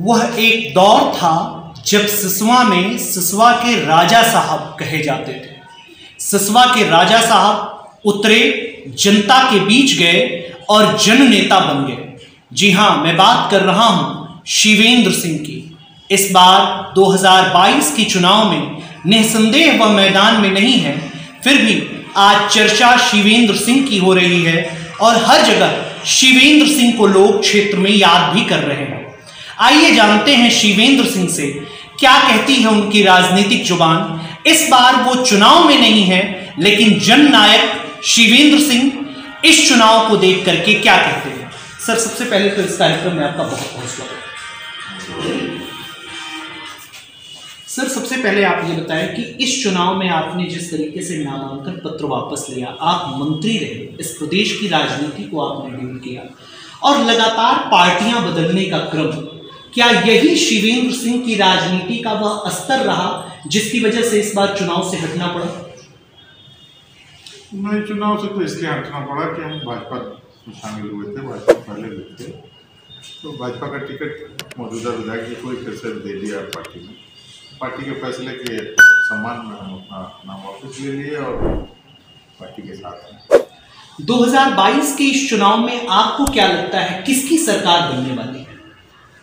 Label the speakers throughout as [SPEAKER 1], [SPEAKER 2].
[SPEAKER 1] वह एक दौर था जब सिसवा में सिसवा के राजा साहब कहे जाते थे। सिसवा के राजा साहब उतरे, जनता के बीच गए और जननेता बन गए। जी हाँ, मैं बात कर रहा हूं शिवेंद्र सिंह की। इस बार 2022 के चुनाव में निसंदेह वह मैदान में नहीं है, फिर भी आज चर्चा शिवेंद्र सिंह की हो रही है और हर जगह शिवेंद्र सिंह को लोग क्षेत्र में याद भी कर रहे हैं। आइए जानते हैं शिवेंद्र सिंह से क्या कहती है उनकी राजनीतिक जुबान। इस बार वो चुनाव में नहीं है, लेकिन जननायक शिवेंद्र सिंह इस चुनाव को देख करके क्या कहते हैं। सर, सबसे पहले तो इस कार्यक्रम में आपका बहुत बहुत स्वागत। सर, सबसे पहले आप ये बताएं कि इस चुनाव में आपने जिस तरीके से नामांकन पत्र वापस लिया, आप मंत्री रहे, इस प्रदेश की राजनीति को आपने डील किया और लगातार पार्टियां बदलने का क्रम, क्या यही शिवेंद्र सिंह की राजनीति का वह स्तर रहा जिसकी वजह से इस बार चुनाव से हटना पड़ा?
[SPEAKER 2] नहीं, चुनाव से तो इसलिए हटना पड़ा कि हम भाजपा में शामिल हुए थे, भाजपा पहले भी थे, तो भाजपा का टिकट मौजूदा विधायक जी को फिर से दे दिया पार्टी ने। पार्टी के फैसले के सम्मान में हम अपना नाम वापस ले लिए और पार्टी के साथ हैं।
[SPEAKER 1] 2022 के इस चुनाव में आपको क्या लगता है किसकी सरकार बनने वाली है?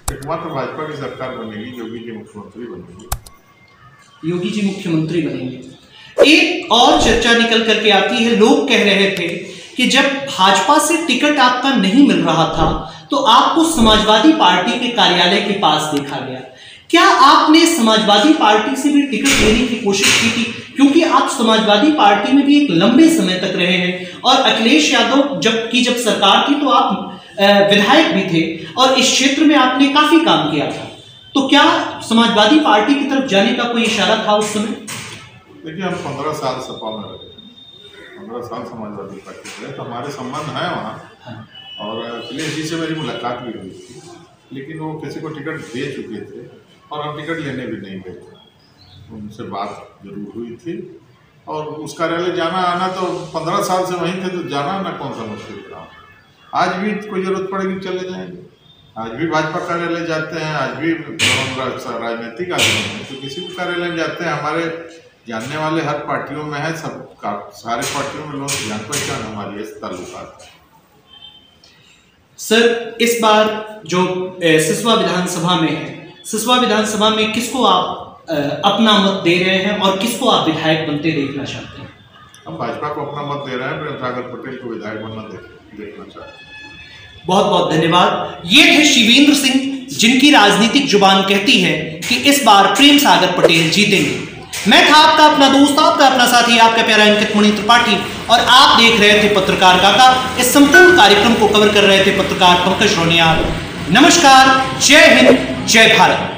[SPEAKER 2] एकमात्र भाजपा की सरकार बनेगी, योगी जी मुख्यमंत्री बनेंगे।
[SPEAKER 1] योगी जी मुख्यमंत्री बनेंगे। एक और चर्चा निकल करके आती है, लोग कह रहे थे कि जब भाजपा से टिकट आपका नहीं मिल रहा था तो आपको समाजवादी पार्टी के कार्यालय के पास देखा गया। क्या आपने समाजवादी पार्टी से भी टिकट लेने की कोशिश की थी? क्योंकि आप समाजवादी पार्टी में भी एक लंबे समय तक रहे हैं और अखिलेश यादव जब सरकार थी तो आप विधायक भी थे और इस क्षेत्र में आपने काफी काम किया था, तो क्या समाजवादी पार्टी की तरफ जाने का कोई इशारा था उस समय?
[SPEAKER 2] देखिए, हम 15 साल सपा में रहे, 15 साल समाजवादी पार्टी रहे, तो हमारे संबंध है वहाँ। और अखिलेश जी से मेरी मुलाकात भी हुई थी, लेकिन वो किसी को टिकट दे चुके थे और हम टिकट लेने भी नहीं गए थे। उनसे बात जरूर हुई थी और उस कार्यालय जाना आना तो 15 साल से वहीं थे, तो जाना आना कौन सा मुश्किल काम। आज भी कोई जरूरत पड़ेगी चले जाएंगे, आज भी भाजपा कार्यालय जाते हैं, आज भी राजनीतिक आदमी हैं तो किसी भी कार्यालय में जाते हैं। हमारे जानने वाले हर पार्टियों में है, सारे पार्टियों में लोग जान पहचान हमारी इस ताल्लुकात है।
[SPEAKER 1] सर, इस बार जो सिसवा विधानसभा में है, सिसवा विधानसभा में किसको आप अपना मत दे रहे हैं और किसको आप विधायक बनते देखना चाहते हैं?
[SPEAKER 2] हम भाजपा को अपना मत दे रहे हैं, प्रेम सागर पटेल को विधायक बनना देखना चाहते हैं।
[SPEAKER 1] बहुत बहुत धन्यवाद। ये थे शिवेंद्र सिंह, जिनकी राजनीतिक जुबान कहती है कि इस बार प्रेम सागर पटेल जीतेंगे। मैं था आपका अपना दोस्त, आपका अपना साथी, आपका प्यारा अंकित मणि त्रिपाठी और आप देख रहे थे पत्रकार काका। इस संपूर्ण कार्यक्रम को कवर कर रहे थे पत्रकार पंकज रोनियाल। नमस्कार, जय हिंद, जय भारत।